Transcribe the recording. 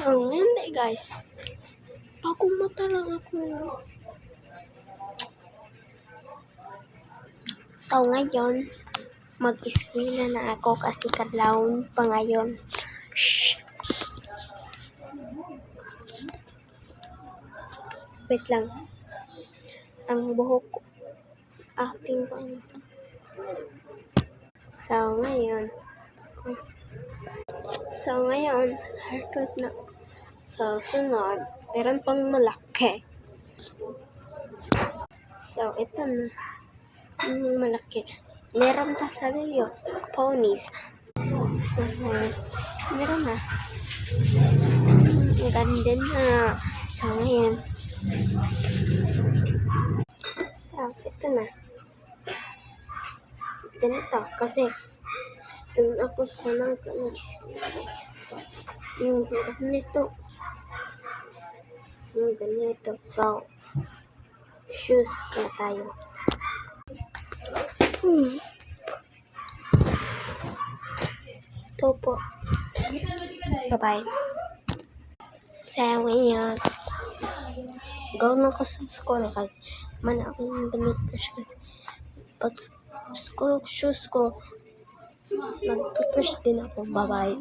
So, ngayon guys, bagong mata lang ako. So, ngayon, mag-eskwela na ako kasi kadlawon pa ngayon. Shh. Wait lang. Ang buhok ko. Acting ko. So, ngayon, haircut na. So, sunod, meron pang malaki. So, ito na. Malaki. Meron pa sa liyo. Ponies. So, meron na. Ang ganda na. So, ngayon. So, ito na. Ganito. Kasi, doon ako sa yung ganito. Yung ganito. So, shoes na tayo. Ito po. Bye-bye. So, ngayon. Gawin ako sa school kasi man akong binit-brush kasi pag school shoes ko nag-toothbrush din ako. Bye-bye.